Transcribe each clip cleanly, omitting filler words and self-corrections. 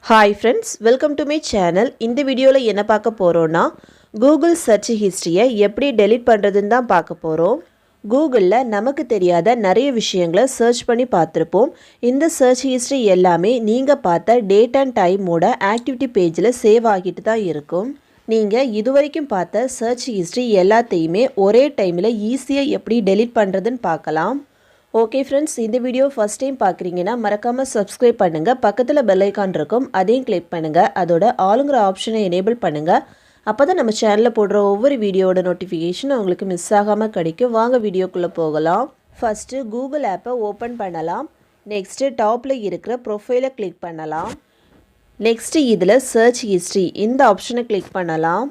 Hi friends, welcome to my channel. இந்த வீடியோல என்ன பார்க்க போறோம்னா Google search history-யை எப்படி delete பண்றதுன்னு தான் பார்க்க போறோம். Googleல நமக்கு தெரியாத நிறைய விஷயங்களை search பண்ணி பார்த்திருப்போம். இந்த search history எல்லாமே நீங்க பார்த்த date and time-ஓட activity page-ல சேவ் ஆகிட்டு தான் இருக்கும். நீங்க இதுவரைக்கும் பார்த்த search history எல்லாத்தையுமே ஒரே டைம்ல ஈஸியா எப்படி delete பண்றதுன்னு பார்க்கலாம். ஓகே ஃப்ரெண்ட்ஸ், இந்த வீடியோ ஃபர்ஸ்ட் டைம் பார்க்குறீங்கன்னா மறக்காமல் சப்ஸ்கிரைப் பண்ணுங்கள். பக்கத்தில் பெல் ஐக்கான் இருக்கும், அதையும் கிளிக் பண்ணுங்கள். அதோட ஆளுங்கிற ஆப்ஷனை எனேபிள் பண்ணுங்கள். அப்போ தான் நம்ம சேனலில் போடுற ஒவ்வொரு வீடியோட நோட்டிஃபிகேஷன் உங்களுக்கு மிஸ் ஆகாமல் கிடைக்கும். வாங்க வீடியோக்குள்ளே போகலாம். ஃபஸ்ட்டு கூகுள் ஆப்பை ஓப்பன் பண்ணலாம். நெக்ஸ்ட்டு டாப்பில் இருக்கிற ப்ரொஃபைலை கிளிக் பண்ணலாம். நெக்ஸ்ட்டு இதில் சர்ச் ஹிஸ்ட்ரி இந்த ஆப்ஷனை கிளிக் பண்ணலாம்.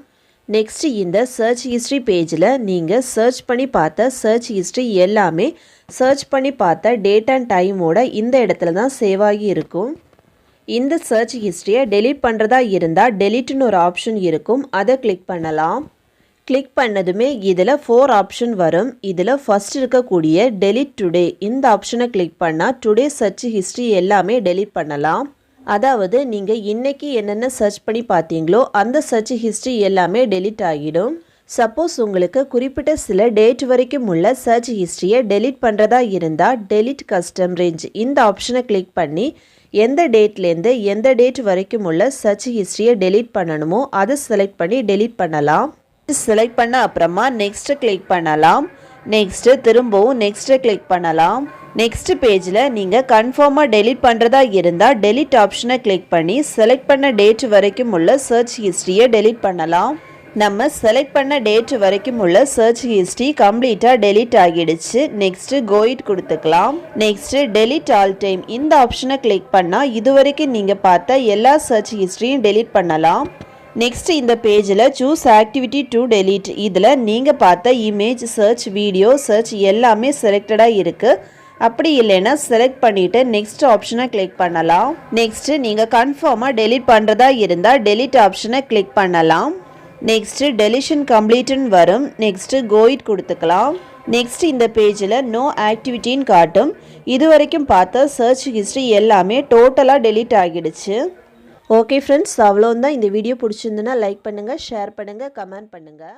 நெக்ஸ்ட்டு இந்த சர்ச் ஹிஸ்ட்ரி பேஜில் நீங்கள் சர்ச் பண்ணி பார்த்த சர்ச் ஹிஸ்ட்ரி எல்லாமே சர்ச் பண்ணி பார்த்த டேட் அண்ட் டைமோட இந்த இடத்துல தான் சேவ் ஆகி இருக்கும். இந்த சர்ச் ஹிஸ்ட்ரியை டெலீட் பண்ணுறதா இருந்தால் டெலீட்னு ஒரு ஆப்ஷன் இருக்கும், அதை கிளிக் பண்ணலாம். கிளிக் பண்ணதுமே இதில் 4 ஆப்ஷன் வரும். இதில் ஃபஸ்ட் இருக்கக்கூடிய டெலீட் டுடே இந்த ஆப்ஷனை கிளிக் பண்ணால் டுடே சர்ச் ஹிஸ்ட்ரி எல்லாமே டெலீட் பண்ணலாம். அதாவது நீங்கள் இன்றைக்கி என்னென்ன சர்ச் பண்ணி பார்த்தீங்களோ அந்த சர்ச் ஹிஸ்ட்ரி எல்லாமே டெலீட் ஆகிடும். சப்போஸ் உங்களுக்கு குறிப்பிட்ட சில டேட் வரைக்கும் உள்ள சர்ச் ஹிஸ்ட்ரியை டெலீட் பண்ணுறதா இருந்தால் டெலீட் கஸ்டம் ரேஞ்ச் இந்த ஆப்ஷனை கிளிக் பண்ணி எந்த டேட்லேருந்து எந்த டேட் வரைக்கும் உள்ள சர்ச் ஹிஸ்ட்ரியை டெலீட் பண்ணணுமோ அதை செலக்ட் பண்ணி டெலீட் பண்ணலாம். செலக்ட் பண்ண அப்புறமா நெக்ஸ்ட்டு கிளிக் பண்ணலாம். நெக்ஸ்ட்டு திரும்பவும் நெக்ஸ்ட்டு கிளிக் பண்ணலாம். நெக்ஸ்ட் பேஜில் நீங்கள் கன்ஃபார்மாக டெலீட் பண்ணுறதா இருந்தால் டெலீட் ஆப்ஷனை கிளிக் பண்ணி செலக்ட் பண்ண டேட் வரைக்கும் உள்ள சர்ச் ஹிஸ்ட்ரியை டெலீட் பண்ணலாம். நம்ம செலக்ட் பண்ண டேட் வரைக்கும் உள்ள சர்ச் ஹிஸ்ட்ரி கம்ப்ளீட்டாக டெலீட் ஆகிடுச்சு. நெக்ஸ்ட்டு கோயிட் கொடுத்துக்கலாம். நெக்ஸ்ட்டு டெலீட் ஆல் டைம் இந்த ஆப்ஷனை கிளிக் பண்ணால் இது வரைக்கும் நீங்கள் பார்த்த எல்லா சர்ச் ஹிஸ்ட்ரியும் டெலீட் பண்ணலாம். நெக்ஸ்ட் இந்த பேஜில் சூஸ் ஆக்டிவிட்டி டு டெலீட் இதில் நீங்கள் பார்த்த இமேஜ் சர்ச் வீடியோ சர்ச் எல்லாமே செலக்டடாக இருக்குது. அப்படி இல்லைன்னா செலக்ட் பண்ணிவிட்டு நெக்ஸ்ட் ஆப்ஷனை கிளிக் பண்ணலாம். நெக்ஸ்ட்டு நீங்கள் கன்ஃபார்மாக டெலீட் பண்ணுறதா இருந்தால் டெலீட் ஆப்ஷனை கிளிக் பண்ணலாம். நெக்ஸ்ட்டு டெலிஷன் கம்ப்ளீட்டுன்னு வரும். நெக்ஸ்ட்டு கோயிட் கொடுத்துக்கலாம். நெக்ஸ்ட் இந்த பேஜில் நோ ஆக்டிவிட்டின்னு காட்டும். இது வரைக்கும் பார்த்த சர்ச் ஹிஸ்ட்ரி எல்லாமே டோட்டலாக டெலீட் ஆகிடுச்சு. ஓகே ஃப்ரெண்ட்ஸ், அவ்வளோதான். இந்த வீடியோ பிடிச்சிருந்துன்னா லைக் பண்ணுங்கள், ஷேர் பண்ணுங்கள், கமெண்ட் பண்ணுங்கள்.